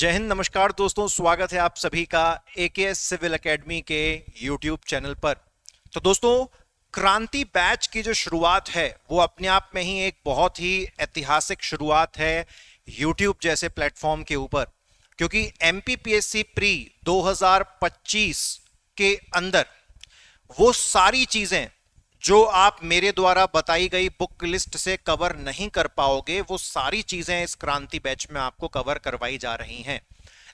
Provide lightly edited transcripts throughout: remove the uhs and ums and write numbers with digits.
जय हिंद, नमस्कार दोस्तों। स्वागत है आप सभी का एकेएस सिविल एकेडमी के यूट्यूब चैनल पर। तो दोस्तों, क्रांति बैच की जो शुरुआत है वो अपने आप में ही एक बहुत ही ऐतिहासिक शुरुआत है यूट्यूब जैसे प्लेटफॉर्म के ऊपर, क्योंकि एमपीपीएससी प्री 2025 के अंदर वो सारी चीजें जो आप मेरे द्वारा बताई गई बुक लिस्ट से कवर नहीं कर पाओगे, वो सारी चीजें इस क्रांति बैच में आपको कवर करवाई जा रही हैं।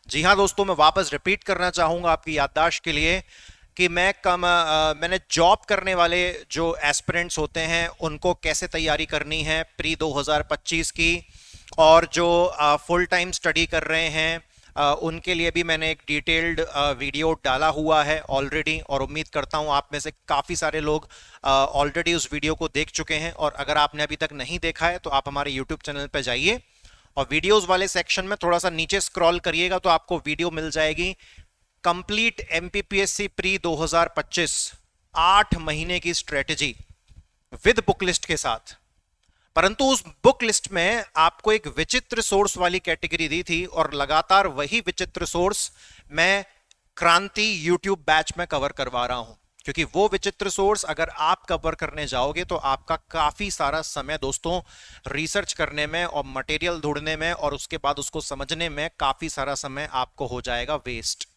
जी हां दोस्तों, मैं वापस रिपीट करना चाहूंगा आपकी याददाश्त के लिए कि मैंने जॉब करने वाले जो एस्पिरेंट्स होते हैं उनको कैसे तैयारी करनी है प्री 2025 की, और जो फुल टाइम स्टडी कर रहे हैं उनके लिए भी मैंने एक डिटेल्ड वीडियो डाला हुआ है ऑलरेडी, और उम्मीद करता हूं आप में से काफ़ी सारे लोग ऑलरेडी उस वीडियो को देख चुके हैं। और अगर आपने अभी तक नहीं देखा है तो आप हमारे यूट्यूब चैनल पर जाइए और वीडियोस वाले सेक्शन में थोड़ा सा नीचे स्क्रॉल करिएगा तो आपको वीडियो मिल जाएगी कंप्लीट एमपीपीएससी प्री 2025 8 महीने की स्ट्रेटेजी विद बुक लिस्ट के साथ। परंतु उस बुक लिस्ट में आपको एक विचित्र सोर्स वाली कैटेगरी दी थी, और लगातार वही विचित्र सोर्स मैं क्रांति यूट्यूब बैच में कवर करवा रहा हूं, क्योंकि वो विचित्र सोर्स अगर आप कवर करने जाओगे तो आपका काफी सारा समय दोस्तों रिसर्च करने में और मटेरियल ढूंढने में और उसके बाद उसको समझने में काफी सारा समय आपको हो जाएगा वेस्ट।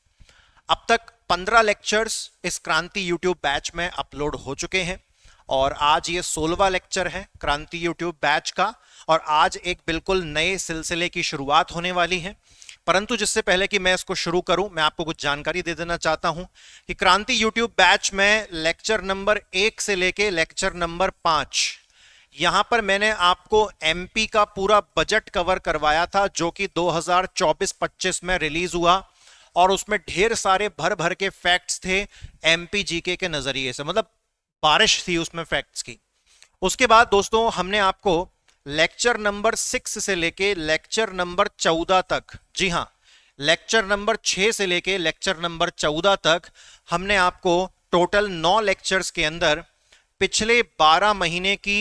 अब तक 15 लेक्चर्स इस क्रांति यूट्यूब बैच में अपलोड हो चुके हैं, और आज ये 16वां लेक्चर है क्रांति यूट्यूब बैच का, और आज एक बिल्कुल नए सिलसिले की शुरुआत होने वाली है। परंतु जिससे पहले कि मैं इसको शुरू करूं, मैं आपको कुछ जानकारी दे देना चाहता हूं कि क्रांति यूट्यूब बैच में लेक्चर नंबर 1 से लेके लेक्चर नंबर 5, यहां पर मैंने आपको एमपी का पूरा बजट कवर करवाया था जो कि 2024-25 में रिलीज हुआ, और उसमें ढेर सारे भर भर के फैक्ट्स थे एमपी जीके के नजरिए से, मतलब बारिश थी उसमें फैक्ट्स की। उसके बाद दोस्तों हमने आपको लेक्चर नंबर 6 से लेके लेक्चर नंबर 14 तक, जी हां, लेक्चर नंबर 6 से लेके लेक्चर नंबर 14 तक हमने आपको टोटल 9 लेक्चर्स के अंदर पिछले 12 महीने की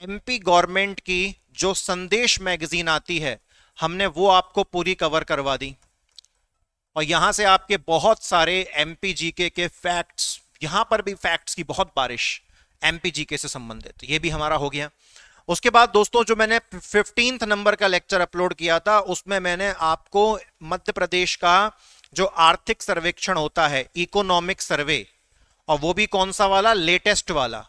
एमपी गवर्नमेंट की जो संदेश मैगजीन आती है हमने वो आपको पूरी कवर करवा दी, और यहां से आपके बहुत सारे एमपी जीके के फैक्ट्स, यहां पर भी फैक्ट्स की बहुत बारिश एमपी जीके से संबंधित, ये भी हमारा हो गया। उसके बाद दोस्तों जो मैंने 15th नंबर का लेक्चर अपलोड किया था उसमें मैंने आपको मध्य प्रदेश का जो आर्थिक सर्वेक्षण होता है, इकोनॉमिक सर्वे, और वो भी कौन सा वाला, लेटेस्ट वाला,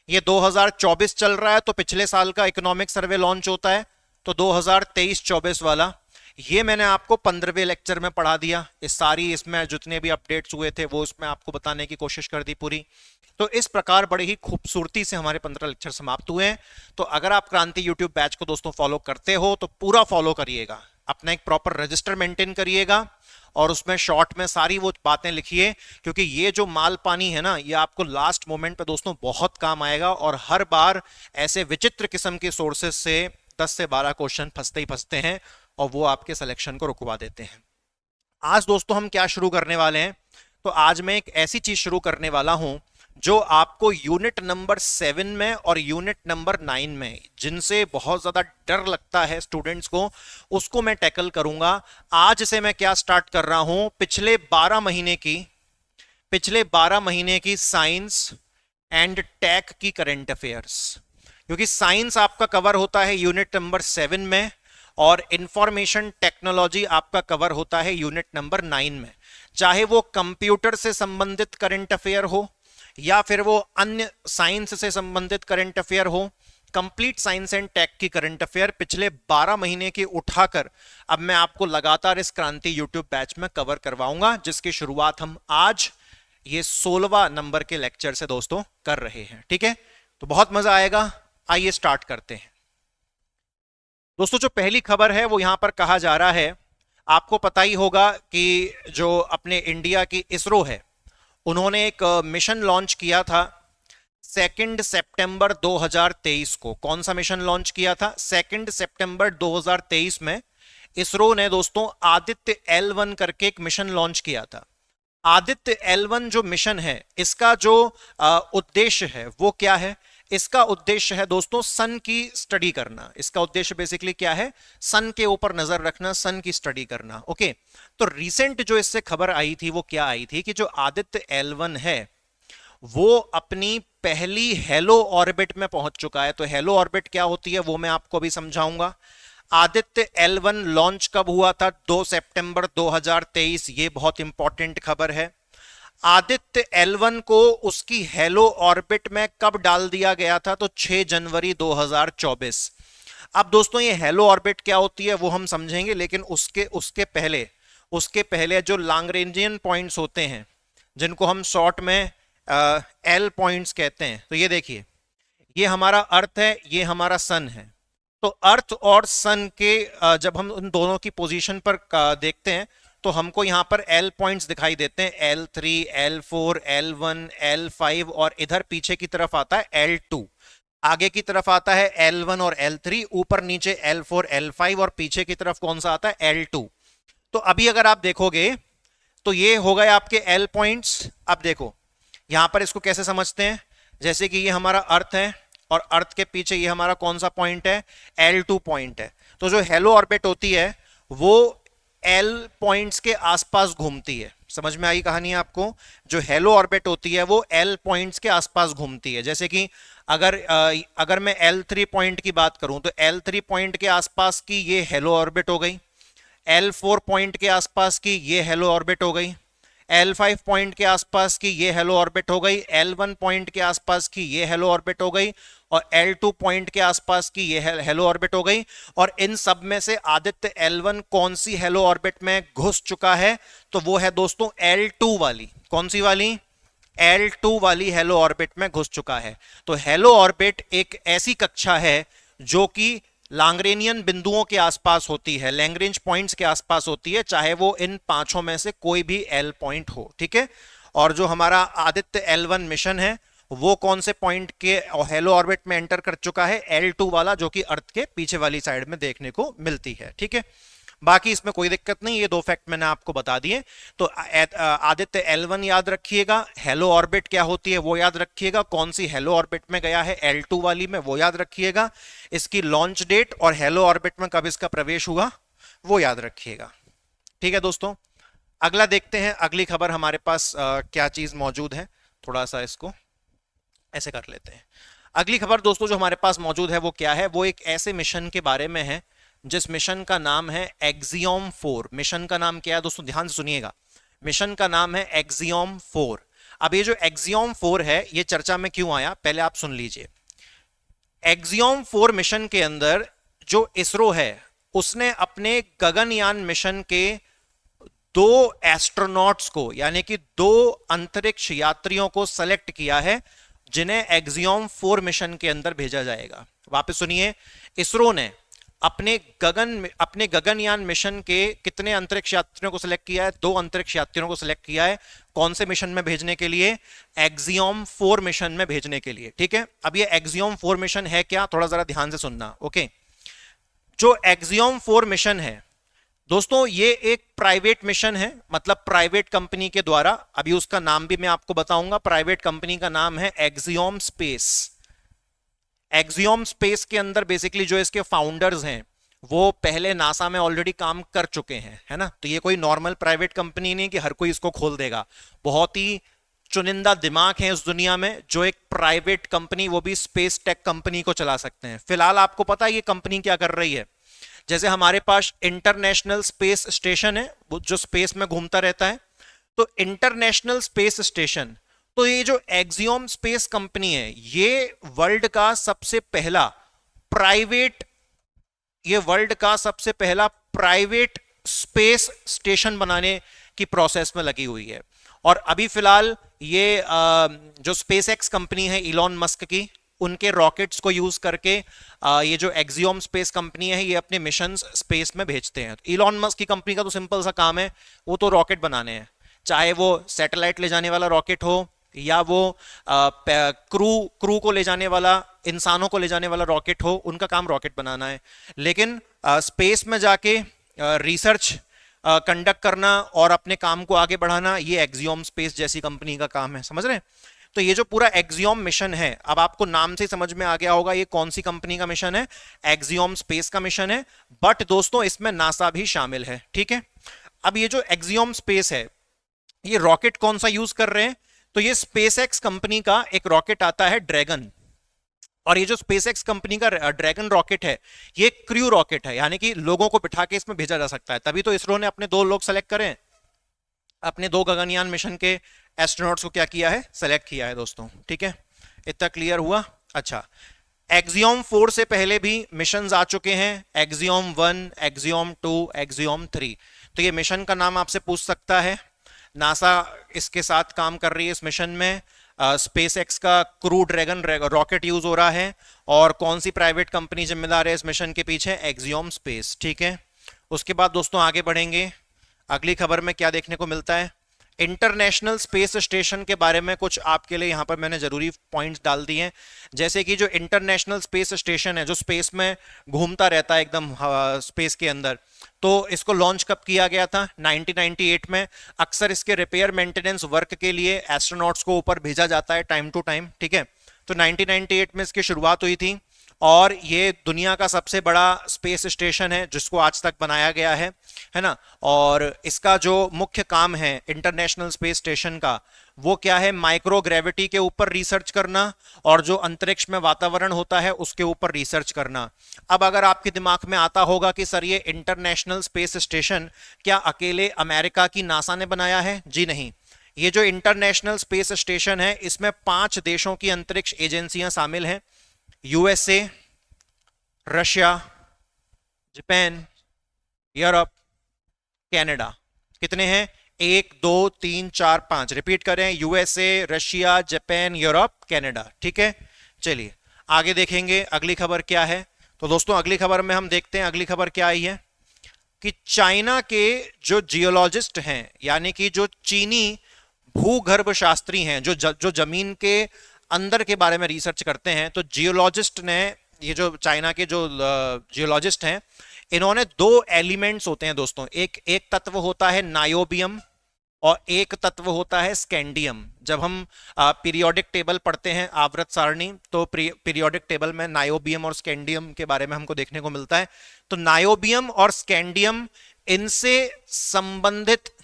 ये 2024 चल रहा है तो पिछले साल का इकोनॉमिक सर्वे लॉन्च होता है, तो 2023-24 वाला, ये मैंने आपको 15वें लेक्चर में पढ़ा दिया। इस सारी इसमें जितने भी अपडेट्स हुए थे वो इसमें आपको बताने की कोशिश कर दी पूरी। तो इस प्रकार बड़ी ही खूबसूरती से हमारे 15 लेक्चर समाप्त हुए हैं। तो अगर आप क्रांति यूट्यूब बैच को दोस्तों फॉलो करते हो तो पूरा फॉलो करिएगा, अपना एक प्रॉपर रजिस्टर मेंटेन करिएगा, और उसमें शॉर्ट में सारी वो बातें लिखिए, क्योंकि ये जो माल पानी है ना, ये आपको लास्ट मोमेंट पे दोस्तों बहुत काम आएगा, और हर बार ऐसे विचित्र किस्म के सोर्सेस से 10 से 12 क्वेश्चन फंसते ही फंसते हैं, और वो आपके सिलेक्शन को रुकवा देते हैं। आज दोस्तों हम क्या शुरू करने वाले हैं, तो आज मैं एक ऐसी चीज शुरू करने वाला हूं जो आपको यूनिट नंबर 7 में और यूनिट नंबर 9 में, जिनसे बहुत ज्यादा डर लगता है स्टूडेंट्स को, उसको मैं टैकल करूंगा। आज से मैं क्या स्टार्ट कर रहा हूं, पिछले 12 महीने की साइंस एंड टेक की करंट अफेयर्स, क्योंकि साइंस आपका कवर होता है यूनिट नंबर 7 में, और इंफॉर्मेशन टेक्नोलॉजी आपका कवर होता है यूनिट नंबर 9 में। चाहे वो कंप्यूटर से संबंधित करंट अफेयर हो या फिर वो अन्य साइंस से संबंधित करंट अफेयर हो, कंप्लीट साइंस एंड टेक की करंट अफेयर पिछले 12 महीने की उठाकर अब मैं आपको लगातार इस क्रांति यूट्यूब बैच में कवर करवाऊंगा, जिसकी शुरुआत हम आज ये 16वां नंबर के लेक्चर से दोस्तों कर रहे हैं। ठीक है, तो बहुत मजा आएगा। आइए स्टार्ट करते हैं। दोस्तों जो पहली खबर है वो यहां पर कहा जा रहा है, आपको पता ही होगा कि जो अपने इंडिया की इसरो है उन्होंने एक मिशन लॉन्च किया था 2 सितंबर 2023 को। कौन सा मिशन लॉन्च किया था? 2 सितंबर 2023 में इसरो ने दोस्तों आदित्य L1 करके एक मिशन लॉन्च किया था। आदित्य L1 जो मिशन है इसका जो उद्देश्य है वो क्या है? इसका उद्देश्य है दोस्तों सन की स्टडी करना। इसका उद्देश्य बेसिकली क्या है, सन के ऊपर नजर रखना, सन की स्टडी करना। ओके, तो रिसेंट जो इससे खबर आई थी वो क्या आई थी कि जो आदित्य L1 है वो अपनी पहली हेलो ऑर्बिट में पहुंच चुका है। तो हेलो ऑर्बिट क्या होती है वो मैं आपको अभी समझाऊंगा। आदित्य L1 लॉन्च कब हुआ था, 2 सितंबर 2023। ये बहुत इंपॉर्टेंट खबर है। आदित्य L1 को उसकी हेलो ऑर्बिट में कब डाल दिया गया था, तो 6 जनवरी 2024। अब दोस्तों ये हेलो ऑर्बिट क्या होती है वो हम समझेंगे, लेकिन उसके पहले जो लैग्रेंजियन पॉइंट्स होते हैं जिनको हम शॉर्ट में एल पॉइंट्स कहते हैं। तो ये देखिए, ये हमारा अर्थ है, ये हमारा सन है। तो अर्थ और सन के जब हम उन दोनों की पोजीशन पर देखते हैं तो हमको यहां पर एल पॉइंट्स दिखाई देते हैं, L3, L4, L1, L5 और इधर पीछे की तरफ आता है L2। आगे की तरफ आता है L1 और L3, ऊपर नीचे L4, L5 और पीछे की तरफ कौन सा आता है, L2। तो अभी अगर आप देखोगे तो ये हो गए आपके L पॉइंट्स। अब देखो यहां पर इसको कैसे समझते हैं, जैसे कि ये हमारा अर्थ है और अर्थ के पीछे ये हमारा कौन सा पॉइंट है, L2 पॉइंट है। तो जो हेलो ऑर्बिट होती है वो L पॉइंट्स के आसपास घूमती है। समझ में आई कहानी आपको? जो हेलो ऑर्बिट होती है वो L पॉइंट्स के आसपास घूमती है। जैसे कि अगर मैं L3 पॉइंट की बात करूं तो L3 पॉइंट के आसपास की ये हेलो ऑर्बिट हो गई, L4 पॉइंट के आसपास की ये हेलो ऑर्बिट हो गई, L5 पॉइंट के आसपास की ये हेलो ऑर्बिट हो गई, L1 पॉइंट के आसपास की ये हेलो ऑर्बिट हो गई और L2 पॉइंट के आसपास की ये हेलो ऑर्बिट हो गई। और इन सब में से आदित्य L1 कौन सी हेलो ऑर्बिट में घुस चुका है, तो वो है दोस्तों L2 वाली। कौन सी वाली? L2 वाली हेलो ऑर्बिट में घुस चुका है। तो हेलो ऑर्बिट एक ऐसी कक्षा है जो कि लैग्रेंजियन बिंदुओं के आसपास होती है, लैग्रेंज पॉइंट्स के आसपास होती है, चाहे वो इन पांचों में से कोई भी L पॉइंट हो। ठीक है, और जो हमारा आदित्य L1 मिशन है वो कौन से पॉइंट के हेलो ऑर्बिट में एंटर कर चुका है, L2 वाला, जो कि अर्थ के पीछे वाली साइड में देखने को मिलती है। ठीक है, बाकी इसमें कोई दिक्कत नहीं, ये दो फैक्ट मैंने आपको बता दिए। तो आदित्य L1 याद रखिएगा, हेलो ऑर्बिट क्या होती है वो याद रखिएगा, कौन सी हेलो ऑर्बिट में गया है L2 वाली में वो याद रखिएगा, इसकी लॉन्च डेट और हेलो ऑर्बिट में कब इसका प्रवेश हुआ वो याद रखिएगा। ठीक है दोस्तों, अगला देखते हैं, अगली खबर हमारे पास क्या चीज मौजूद है। थोड़ा सा इसको ऐसे कर लेते हैं। अगली खबर दोस्तों जो हमारे पास मौजूद है वो क्या है, वो एक ऐसे मिशन के बारे में है जिस मिशन का नाम है एक्सियोम 4। मिशन का नाम क्या है दोस्तों, ध्यान से सुनिएगा, मिशन का नाम है एक्सियोम 4। अब ये जो एक्सियोम 4 है ये चर्चा में क्यों आया, पहले आप सुन लीजिए। एक्सियोम 4 मिशन के अंदर जो इसरो है उसने अपने गगनयान मिशन के 2 एस्ट्रोनॉट्स को, यानी कि 2 अंतरिक्ष यात्रियों को सेलेक्ट किया है जिन्हें एक्सियोम 4 मिशन के अंदर भेजा जाएगा। वापस सुनिए, इसरो ने अपने गगनयान मिशन के कितने अंतरिक्ष यात्रियों को सिलेक्ट किया है, 2 अंतरिक्ष यात्रियों को सिलेक्ट किया है। कौन से मिशन में भेजने के लिए, एक्सियोम 4 मिशन में भेजने के लिए। ठीक है, अब ये एक्सियोम 4 मिशन है क्या, थोड़ा जरा ध्यान से सुनना। ओके, जो एक्सियोम 4 मिशन है दोस्तों ये एक प्राइवेट मिशन है, मतलब प्राइवेट कंपनी के द्वारा, अभी उसका नाम भी मैं आपको बताऊंगा। प्राइवेट कंपनी का नाम है एक्सियोम स्पेस। एक्सियोम स्पेस के अंदर बेसिकली जो इसके फाउंडर्स हैं वो पहले नासा में ऑलरेडी काम कर चुके हैं, है ना। तो ये कोई नॉर्मल प्राइवेट कंपनी नहीं कि हर कोई इसको खोल देगा। बहुत ही चुनिंदा दिमाग है इस दुनिया में जो एक प्राइवेट कंपनी, वो भी स्पेस टेक कंपनी को चला सकते हैं। फिलहाल आपको पता है ये कंपनी क्या कर रही है, जैसे हमारे पास इंटरनेशनल स्पेस स्टेशन है जो स्पेस में घूमता रहता है, तो इंटरनेशनल स्पेस स्टेशन, तो ये जो एक्सियोम स्पेस कंपनी है ये वर्ल्ड का सबसे पहला प्राइवेट स्पेस स्टेशन बनाने की प्रोसेस में लगी हुई है। और अभी फिलहाल ये जो स्पेस एक्स कंपनी है इलॉन मस्क की, उनके रॉकेट्स को यूज करके ये जो एक्सियोम स्पेस कंपनी है ये अपने मिशंस स्पेस में भेजते हैं। इलॉन मस्क की कंपनी का तो सिंपल सा काम है, वो तो रॉकेट बनाने हैं, चाहे वो सैटेलाइट ले जाने वाला रॉकेट हो या वो क्रू को ले जाने वाला, इंसानों को ले जाने वाला रॉकेट हो, उनका काम रॉकेट बनाना है। लेकिन स्पेस में जाके रिसर्च कंडक्ट करना और अपने काम को आगे बढ़ाना ये एक्सियोम स्पेस जैसी कंपनी का काम है, समझ रहे हैं। तो ये जो पूरा एक्सियोम मिशन है, अब आपको नाम से समझ में आ गया होगा ये कौन सी कंपनी का मिशन है, एक्सियोम स्पेस का मिशन है। बट दोस्तों इसमें नासा भी शामिल है, ठीक है। अब ये जो एक्सियोम स्पेस है, ये रॉकेट कौन सा यूज कर रहे हैं, तो ये स्पेसएक्स कंपनी का एक रॉकेट आता है ड्रैगन। और ये जो स्पेसएक्स कंपनी का ड्रैगन रॉकेट है, ये क्रू रॉकेट है, यानी कि लोगों को बिठा के इसमें भेजा जा सकता है। तभी तो इसरो ने अपने 2 लोग सेलेक्ट करें, अपने 2 गगनयान मिशन के एस्ट्रोनॉट्स को क्या किया है, सेलेक्ट किया है दोस्तों, ठीक है। इतना क्लियर हुआ। अच्छा, एक्सियोम 4 से पहले भी मिशन आ चुके हैं, एक्सियोम 1, एक्सियोम 2, एक्सियोम 3। तो ये मिशन का नाम आपसे पूछ सकता है। नासा इसके साथ काम कर रही है इस मिशन में। स्पेस एक्स का क्रू ड्रैगन रॉकेट यूज हो रहा है। और कौन सी प्राइवेट कंपनी जिम्मेदार है इस मिशन के पीछे, एक्सियोम स्पेस, ठीक है। उसके बाद दोस्तों आगे बढ़ेंगे, अगली खबर में क्या देखने को मिलता है, इंटरनेशनल स्पेस स्टेशन के बारे में कुछ आपके लिए यहां पर मैंने जरूरी पॉइंट्स डाल दिए हैं। जैसे कि जो इंटरनेशनल स्पेस स्टेशन है, जो स्पेस में घूमता रहता है एकदम स्पेस के अंदर, तो इसको लॉन्च कब किया गया था, 1998 में। अक्सर इसके रिपेयर मेंटेनेंस वर्क के लिए एस्ट्रोनॉट्स को ऊपर भेजा जाता है टाइम टू टाइम, ठीक है। तो 1998 में इसकी शुरुआत हुई थी और ये दुनिया का सबसे बड़ा स्पेस स्टेशन है जिसको आज तक बनाया गया है ना। और इसका जो मुख्य काम है इंटरनेशनल स्पेस स्टेशन का, वो क्या है, माइक्रो ग्रेविटी के ऊपर रिसर्च करना और जो अंतरिक्ष में वातावरण होता है उसके ऊपर रिसर्च करना। अब अगर आपके दिमाग में आता होगा कि सर ये इंटरनेशनल स्पेस स्टेशन क्या अकेले अमेरिका की नासा ने बनाया है, जी नहीं। ये जो इंटरनेशनल स्पेस स्टेशन है इसमें 5 देशों की अंतरिक्ष एजेंसियां शामिल हैं, USA, Russia, Japan, Europe, Canada. कितने हैं, 1 2 3 4 5, रिपीट करें, USA, Russia, Japan, Europe, Canada, ठीक है। चलिए आगे देखेंगे अगली खबर क्या है। तो दोस्तों अगली खबर में हम देखते हैं, अगली खबर क्या आई है कि चाइना के जो जियोलॉजिस्ट हैं, यानी कि जो चीनी भूगर्भ शास्त्री हैं, जो जमीन के अंदर के बारे में रिसर्च करते हैं, तो जियोलॉजिस्ट ने, ये जो चाइना के जो जियोलॉजिस्ट हैं, इन्होंने 2 एलिमेंट्स होते हैं दोस्तों, एक तत्व होता है नायोबियम और एक तत्व होता है स्कैंडियम। जब हम पीरियोडिक टेबल पढ़ते हैं, आवर्त सारणी, तो पीरियोडिक टेबल में नायोबियम और स्कैंडियम के बारे में हमको देखने को मिलता है। तो नायोबियम और स्कैंडियम, इनसे संबंधित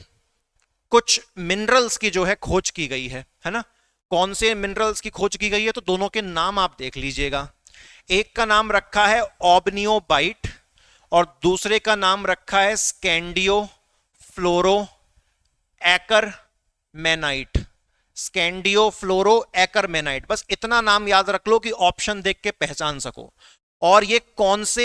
कुछ मिनरल्स की जो है खोज की गई है ना। कौन से मिनरल्स की खोज की गई है, तो दोनों के नाम आप देख लीजिएगा। एक का नाम रखा है ऑबनियोबाइट और दूसरे का नाम रखा है स्कैंडियो फ्लोरो एकर मैनाइट। स्कैंडियो फ्लोरो एकर मैनाइट, बस इतना नाम याद रख लो कि ऑप्शन देख के पहचान सको। और ये कौन से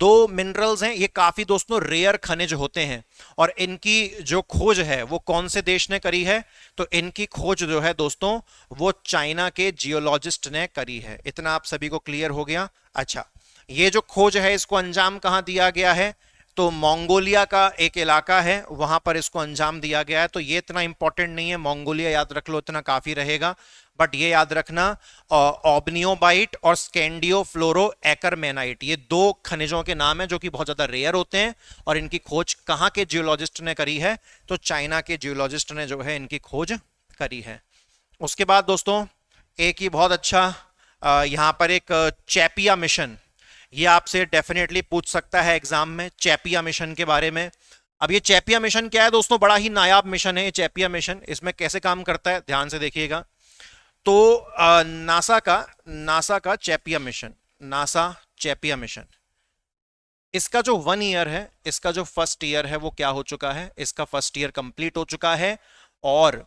2 मिनरल्स हैं, ये काफी दोस्तों रेयर खनिज होते हैं और इनकी जो खोज है वो कौन से देश ने करी है, तो इनकी खोज जो है दोस्तों वो चाइना के जियोलॉजिस्ट ने करी है। इतना आप सभी को क्लियर हो गया। अच्छा, ये जो खोज है इसको अंजाम कहां दिया गया है, तो मंगोलिया का एक इलाका है वहां पर इसको अंजाम दिया गया है। तो ये इतना इंपॉर्टेंट नहीं है, मंगोलिया याद रख लो, इतना काफी रहेगा। बट ये याद रखना, ऑबनियोबाइट और स्कैंडियो फ्लोरो एकरमेनाइट, ये 2 खनिजों के नाम हैं जो कि बहुत ज्यादा रेयर होते हैं और इनकी खोज कहां के जियोलॉजिस्ट ने करी है, तो चाइना के जियोलॉजिस्ट ने जो है इनकी खोज करी है। उसके बाद दोस्तों एक ही बहुत अच्छा, यहां पर एक चैपिया मिशन, ये आपसे डेफिनेटली पूछ सकता है एग्जाम में, चैपिया मिशन के बारे में। अब ये चैपिया मिशन क्या है दोस्तों, बड़ा ही नायाब मिशन है ये चैपिया मिशन। इसमें कैसे काम करता है ध्यान से देखिएगा। तो नासा का चैपिया मिशन, नासा चैपिया मिशन, इसका जो 1 ईयर है, इसका जो फर्स्ट ईयर है वो क्या हो चुका है, इसका फर्स्ट ईयर कंप्लीट हो चुका है। और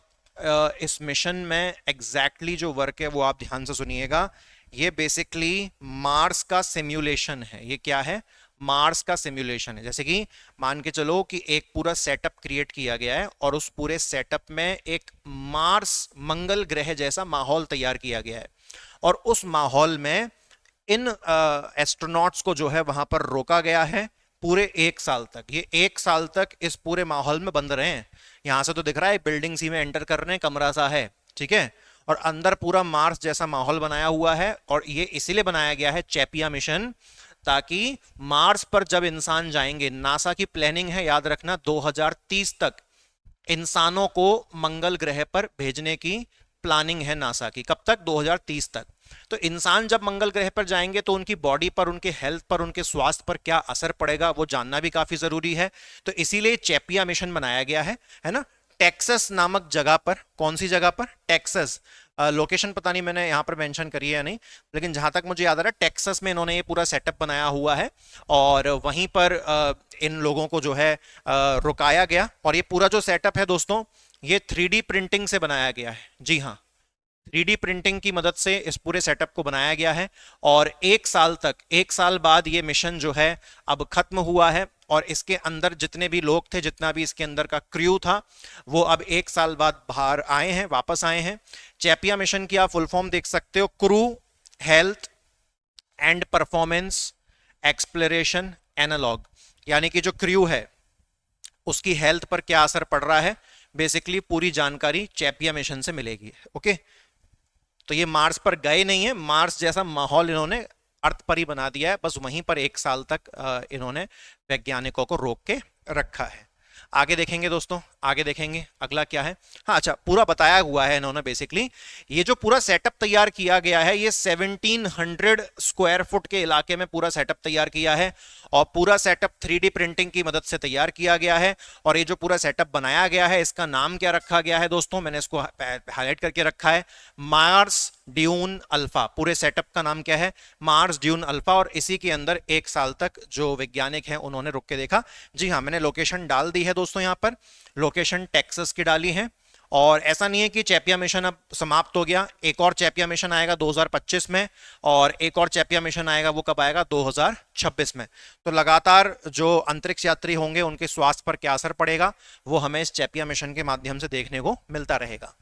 इस मिशन में एग्जैक्टली जो वर्क है वो आप ध्यान से सुनिएगा। ये बेसिकली मार्स का सिम्युलेशन है। ये क्या है, मार्स का सिम्युलेशन है। जैसे कि मान के चलो कि एक पूरा सेटअप क्रिएट किया गया है और उस पूरे सेटअप में एक मार्स, मंगल ग्रह जैसा माहौल तैयार किया गया है और उस माहौल में इन एस्ट्रोनॉट्स को जो है वहां पर रोका गया है पूरे 1 साल तक। ये 1 साल तक इस पूरे माहौल में बंद रहे हैं। यहां से तो दिख रहा है बिल्डिंग सी में एंटर कर रहे हैं, कमरा सा है, ठीक है, और अंदर पूरा मार्स जैसा माहौल बनाया हुआ है। और ये इसीलिए बनाया गया है चैपिया मिशन, ताकि मार्स पर जब इंसान जाएंगे, नासा की प्लानिंग है याद रखना 2030 तक इंसानों को मंगल ग्रह पर भेजने की प्लानिंग है नासा की। कब तक? 2030 तक। तो इंसान जब मंगल ग्रह पर जाएंगे तो उनकी बॉडी पर, उनके हेल्थ पर, उनके स्वास्थ्य पर क्या असर पड़ेगा वो जानना भी काफी जरूरी है। तो इसीलिए चैपिया मिशन बनाया गया है ना, टेक्सास नामक जगह पर। कौन सी जगह पर? टेक्सास। लोकेशन पता नहीं मैंने यहाँ पर मेंशन करी है या नहीं, लेकिन जहां तक मुझे याद आ रहा है टेक्सास में इन्होंने ये पूरा सेटअप बनाया हुआ है और वहीं पर इन लोगों को जो है रुकाया गया। और ये पूरा जो सेटअप है दोस्तों, ये 3D प्रिंटिंग से बनाया गया है। जी हाँ, 3D प्रिंटिंग की मदद से इस पूरे सेटअप को बनाया गया है। और 1 साल तक, 1 साल बाद ये मिशन जो है अब खत्म हुआ है और इसके अंदर जितने भी लोग थे, जितना भी इसके अंदर का क्रू था, वो अब 1 साल बाद बाहर आए हैं, वापस आए हैं। चैपिया मिशन की आप फुल फॉर्म देख सकते हो, crew health and performance exploration analog. यानी कि जो क्रू है उसकी हेल्थ पर क्या असर पड़ रहा है, बेसिकली पूरी जानकारी चैपिया मिशन से मिलेगी। ओके, तो ये मार्स पर गए नहीं है, मार्स जैसा माहौल इन्होंने अर्थ पर ही बना दिया है, बस वहीं पर 1 साल तक इन्होंने वैज्ञानिकों को रोक के रखा है। आगे देखेंगे दोस्तों, आगे देखेंगे अगला क्या है। हाँ अच्छा, पूरा बताया हुआ है इन्होंने। बेसिकली ये जो पूरा सेटअप तैयार किया गया है, ये 1700 स्क्वायर फुट के इलाके में पूरा सेटअप तैयार किया है और पूरा सेटअप 3D प्रिंटिंग की मदद से तैयार किया गया है। और ये जो पूरा सेटअप बनाया गया है, इसका नाम क्या रखा गया है दोस्तों? मैंने इसको हाईलाइट करके रखा है, मार्स ड्यून अल्फा। पूरे सेटअप का नाम क्या है? Mars dune alpha. और इसी के अंदर 1 साल तक जो वैज्ञानिक हैं उन्होंने रुक के देखा। जी हाँ, मैंने लोकेशन डाल दी है दोस्तों, यहाँ पर लोकेशन टेक्सास की डाली है। और ऐसा नहीं है कि चैपिया मिशन अब समाप्त हो गया, एक और चैपिया मिशन आएगा 2025 में और एक और चैपिया मिशन आएगा, वो कब आएगा? 2026 में। तो लगातार जो अंतरिक्ष यात्री होंगे उनके स्वास्थ्य पर क्या असर पड़ेगा वो हमें इस चैपिया मिशन के माध्यम से देखने को मिलता रहेगा।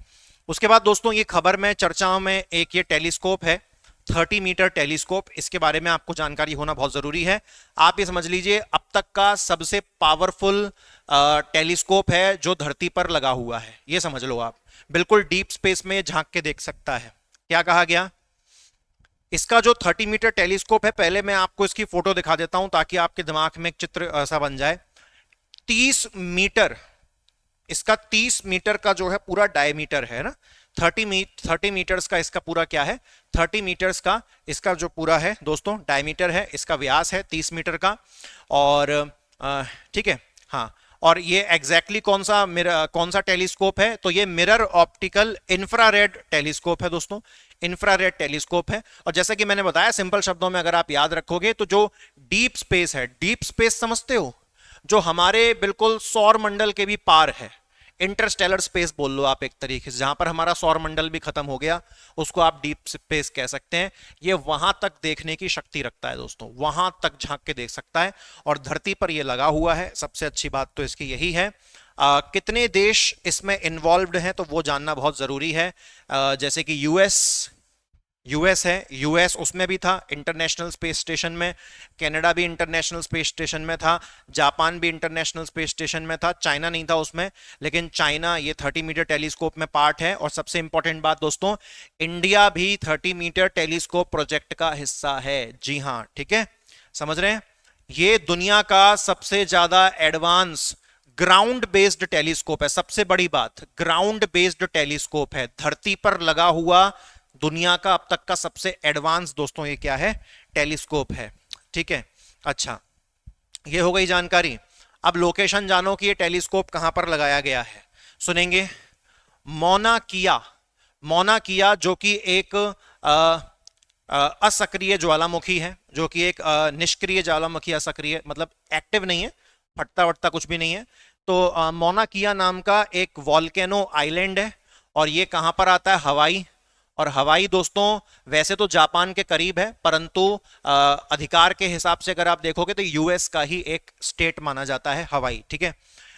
उसके बाद दोस्तों ये खबर में चर्चाओं में एक ये टेलीस्कोप है, 30 मीटर टेलीस्कोप। इसके बारे में आपको जानकारी होना बहुत जरूरी है। आप ये समझ लीजिए अब तक का सबसे पावरफुल टेलीस्कोप है जो धरती पर लगा हुआ है, ये समझ लो आप। बिल्कुल डीप स्पेस में झांक के देख सकता है। क्या कहा गया? इसका जो 30 मीटर टेलीस्कोप है, पहले मैं आपको इसकी फोटो दिखा देता हूं ताकि आपके दिमाग में एक चित्र ऐसा बन जाए। 30 मीटर, इसका 30 मीटर का जो है पूरा डायमीटर है ना, 30 मीटर्स का इसका पूरा क्या है? 30 मीटर्स का इसका जो पूरा है दोस्तों डायमीटर है, इसका व्यास है 30 मीटर का। और ठीक है, हाँ। और ये एग्जैक्टली कौन सा टेलीस्कोप है? तो ये मिरर ऑप्टिकल इंफ्रारेड टेलीस्कोप है दोस्तों, इंफ्रारेड टेलीस्कोप है। और जैसा कि मैंने बताया, सिंपल शब्दों में अगर आप याद रखोगे तो जो डीप स्पेस है, डीप स्पेस समझते हो, जो हमारे बिल्कुल सौर मंडल के भी पार है, इंटरस्टेलर स्पेस बोल लो आप एक तरीके से, जहां पर हमारा सौर मंडल भी खत्म हो गया, उसको आप डीप स्पेस कह सकते हैं। ये वहां तक देखने की शक्ति रखता है दोस्तों, वहां तक झांक के देख सकता है और धरती पर ये लगा हुआ है। सबसे अच्छी बात तो इसकी यही है। कितने देश इसमें इन्वॉल्व्ड हैं तो वो जानना बहुत जरूरी है। जैसे कि यूएस है, यूएस उसमें भी था इंटरनेशनल स्पेस स्टेशन में, कनाडा भी इंटरनेशनल स्पेस स्टेशन में था, जापान भी इंटरनेशनल स्पेस स्टेशन में था, चाइना नहीं था उसमें, लेकिन चाइना ये 30 मीटर टेलीस्कोप में पार्ट है। और सबसे इंपॉर्टेंट बात दोस्तों, इंडिया भी 30 मीटर टेलीस्कोप प्रोजेक्ट का हिस्सा है। जी हाँ, ठीक है, समझ रहे हैं? ये दुनिया का सबसे ज्यादा एडवांस ग्राउंड बेस्ड टेलीस्कोप है। सबसे बड़ी बात, ग्राउंड बेस्ड टेलीस्कोप है, धरती पर लगा हुआ दुनिया का अब तक का सबसे एडवांस दोस्तों ये क्या है? टेलीस्कोप है। ठीक है, अच्छा, ये हो गई जानकारी। अब लोकेशन जानो कि ये टेलीस्कोप कहां पर लगाया गया है, सुनेंगे। मौना किया जो कि एक असक्रिय ज्वालामुखी है, जो कि एक निष्क्रिय ज्वालामुखी, असक्रिय मतलब एक्टिव नहीं है, फटता वटता कुछ भी नहीं है। तो मौना किया नाम का एक वॉल्केनो आइलैंड है और ये कहां पर आता है? हवाई। और हवाई दोस्तों वैसे तो जापान के करीब है, परंतु अधिकार के हिसाब से अगर आप देखोगे तो यूएस का ही एक स्टेट माना जाता है हवाई। ठीक है,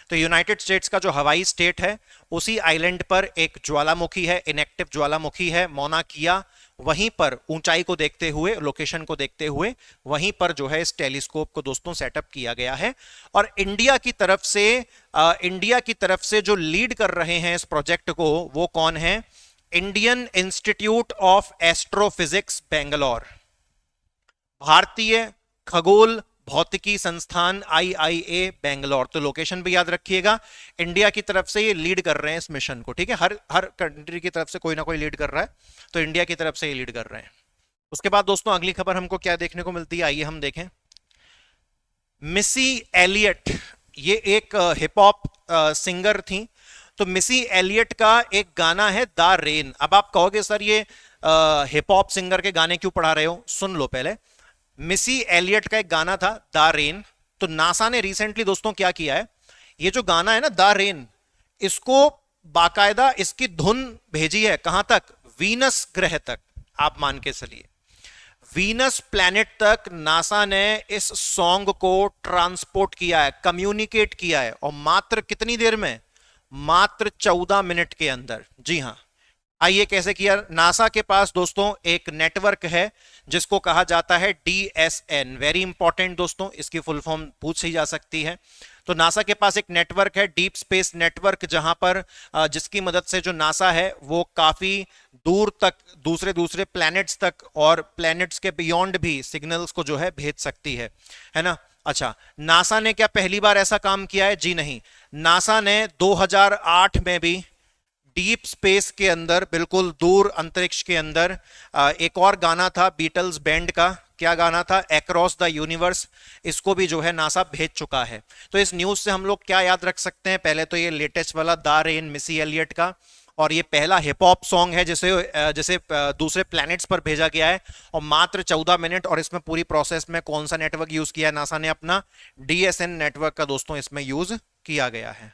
तो यूनाइटेड स्टेट्स का जो हवाई स्टेट है, उसी आइलैंड पर एक ज्वालामुखी है, इनएक्टिव ज्वालामुखी है मौना किया। वहीं पर ऊंचाई को देखते हुए, लोकेशन को देखते हुए, वहीं पर जो है इस टेलीस्कोप को दोस्तों सेटअप किया गया है। और इंडिया की तरफ से जो लीड कर रहे हैं इस प्रोजेक्ट को, वो कौन है? Indian institute of astrophysics Bangalore, भारतीय खगोल भौतिकी संस्थान IIA बेंगलोर। तो लोकेशन भी याद रखिएगा। इंडिया की तरफ से ये लीड कर रहे हैं इस मिशन को, ठीक है। हर हर कंट्री की तरफ से कोई ना कोई लीड कर रहा है, तो इंडिया की तरफ से ये लीड कर रहे हैं। उसके बाद दोस्तों अगली खबर हमको क्या देखने को मिलती है, आइए हम देखें। मिसी एलियट, ये एक हिप हॉप सिंगर थी। तो मिसी एलियट का एक गाना है द रेन। अब आप कहोगे सर ये हिप हॉप सिंगर के गाने क्यों पढ़ा रहे हो, सुन लो पहले। मिसी एलियट का एक गाना था द रेन। तो नासा ने रिसेंटली दोस्तों क्या किया है, ये जो गाना है ना द रेन, इसको बाकायदा इसकी धुन भेजी है कहां तक, वीनस ग्रह तक। आप मान के चलिए वीनस प्लैनेट तक नासा ने इस सॉन्ग को ट्रांसपोर्ट किया है, कम्युनिकेट किया है, और मात्र कितनी देर में, मात्र 14 मिनट के अंदर। जी हां, आइए कैसे किया। नासा के पास दोस्तों एक नेटवर्क है जिसको कहा जाता है DSN। वेरी इंपॉर्टेंट दोस्तों, इसकी फुल फॉर्म पूछ ही जा सकती है। तो नासा के पास एक नेटवर्क है, डीप स्पेस नेटवर्क, जहां पर जिसकी मदद से जो नासा है वो काफी दूर तक दूसरे दूसरे प्लैनेट्स तक और प्लैनेट्स के बियॉन्ड भी सिग्नल्स को जो है भेज सकती है ना। अच्छा, नासा ने क्या पहली बार ऐसा काम किया है, जी नहीं। नासा ने 2008 में भी डीप स्पेस के अंदर, बिल्कुल दूर अंतरिक्ष के अंदर, एक और गाना था बीटल्स बैंड का, क्या गाना था, अक्रॉस द यूनिवर्स। इसको भी जो है नासा भेज चुका है। तो इस न्यूज से हम लोग क्या याद रख सकते हैं, पहले तो ये लेटेस्ट वाला द रेन मिसी एलियट का, और ये पहला हिप हॉप सॉन्ग है जिसे दूसरे प्लैनेट्स पर भेजा गया है, और मात्र 14 मिनट। और इसमें पूरी प्रोसेस में कौन सा नेटवर्क यूज किया है नासा ने, अपना DSN नेटवर्क का दोस्तों इसमें यूज किया गया है।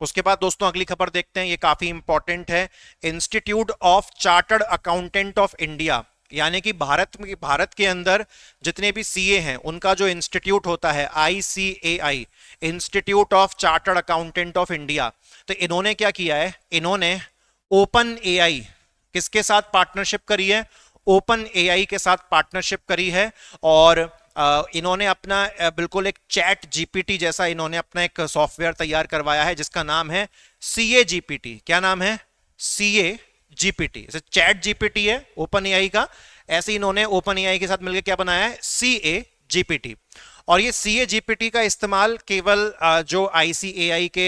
उसके बाद दोस्तों अगली खबर देखते हैं, ये काफी इंपॉर्टेंट है। Institute of chartered accountant of India, यानी कि भारत के अंदर जितने भी CA हैं उनका जो इंस्टीट्यूट होता है ICAI, institute of chartered accountant of India. तो इन्होंने क्या किया है, इन्होंने ओपन AI किसके साथ पार्टनरशिप करी है, ओपन AI के साथ पार्टनरशिप करी है। और इन्होंने अपना बिल्कुल एक चैट GPT जैसा इन्होंने अपना एक सॉफ्टवेयर तैयार करवाया है जिसका नाम है CA GPT। क्या नाम है, CA GPT। जैसे चैट GPT है ओपन AI का, ऐसे इन्होंने ओपन AI के साथ मिलकर क्या बनाया है, CA GPT। और ये CA GPT का इस्तेमाल केवल जो ICAI के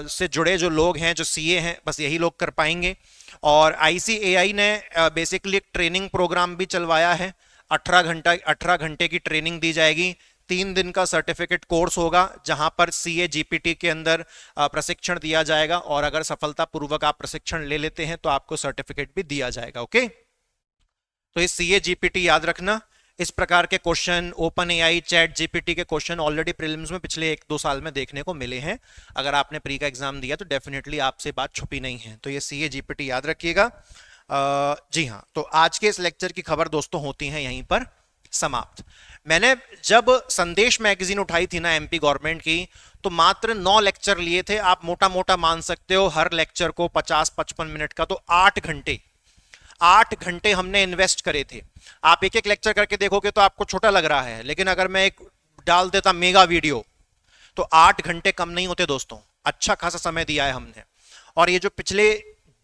से जुड़े जो लोग हैं, जो CA हैं, बस यही लोग कर पाएंगे। और ICAI ने बेसिकली एक ट्रेनिंग प्रोग्राम भी चलवाया है। 18 घंटे की ट्रेनिंग दी जाएगी, 3 दिन का सर्टिफिकेट कोर्स होगा जहां पर CA GPT के अंदर प्रशिक्षण दिया जाएगा। और अगर सफलतापूर्वक आप प्रशिक्षण ले लेते हैं तो आपको सर्टिफिकेट भी दिया जाएगा। ओके, तो इस CA GPT याद रखना। इस प्रकार के question open AI chat GPT के क्वेश्चन ऑलरेडी प्रीलिम्स में पिछले 1-2 साल में देखने को मिले हैं। अगर आपने प्री का एग्जाम दिया तो डेफिनेटली आपसे बात छुपी नहीं है। तो ये CA GPT याद रखिएगा। जी हाँ, तो आज के इस लेक्चर की खबर दोस्तों होती है यहीं पर समाप्त। मैंने जब संदेश मैगजीन उठाई थी ना MP गवर्नमेंट की, तो मात्र 9 लेक्चर लिए थे। आप मोटा मोटा मान सकते हो हर लेक्चर को 50-55 मिनट का, तो 8 घंटे हमने इन्वेस्ट करे थे। आप एक एक लेक्चर करके देखोगे तो आपको छोटा लग रहा है, लेकिन अगर मैं एक डाल देता मेगा वीडियो तो 8 घंटे कम नहीं होते दोस्तों। अच्छा खासा समय दिया है हमने। और ये जो पिछले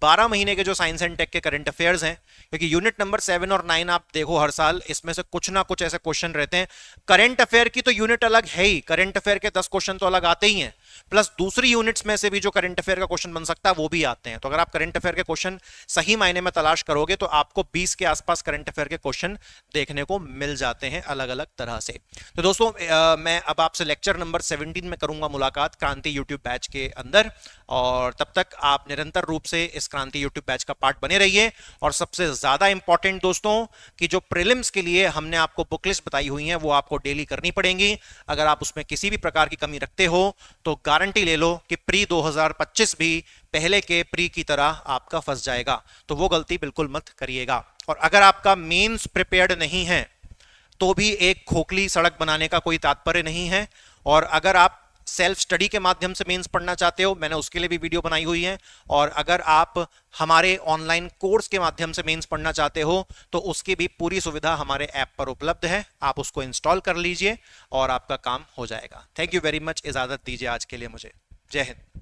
12 महीने के जो साइंस एंड टेक के करंट अफेयर्स हैं, क्योंकि यूनिट नंबर 7 और 9 आप देखो हर साल इसमें से कुछ ना कुछ ऐसे क्वेश्चन रहते हैं। करंट अफेयर की तो यूनिट अलग है ही, करंट अफेयर के 10 क्वेश्चन तो अलग आते ही हैं, प्लस दूसरी यूनिट्स में से भी जो करंट अफेयर का क्वेश्चन बन सकता है वो भी आते हैं। तो अगर आप करंट अफेयर के क्वेश्चन सही मायने में तलाश करोगे तो आपको 20 के आसपास करंट अफेयर के क्वेश्चन देखने को मिल जाते हैं अलग अलग तरह से। तो दोस्तों मैं अब आपसे लेक्चर नंबर 17 में करूंगा मुलाकात क्रांति यूट्यूब बैच के अंदर, और तब तक आप निरंतर रूप से इस क्रांति यूट्यूब बैच का पार्ट बने रहिए। और सबसे ज्यादा इंपॉर्टेंट दोस्तों कि जो प्रीलिम्स के लिए हमने आपको बुक लिस्ट बताई हुई है वो आपको डेली करनी पड़ेंगी। अगर आप उसमें किसी भी प्रकार की कमी रखते हो तो गारंटी ले लो कि प्री 2025 भी पहले के प्री की तरह आपका फंस जाएगा। तो वो गलती बिल्कुल मत करिएगा। और अगर आपका मेंस प्रिपेयर्ड नहीं है तो भी एक खोखली सड़क बनाने का कोई तात्पर्य नहीं है। और अगर आप सेल्फ स्टडी के माध्यम से मेंस पढ़ना चाहते हो, मैंने उसके लिए भी वीडियो बनाई हुई है। और अगर आप हमारे ऑनलाइन कोर्स के माध्यम से मेंस पढ़ना चाहते हो तो उसकी भी पूरी सुविधा हमारे ऐप पर उपलब्ध है। आप उसको इंस्टॉल कर लीजिए और आपका काम हो जाएगा। Thank you very much. इजाजत दीजिए आज के लिए मुझे। जय हिंद।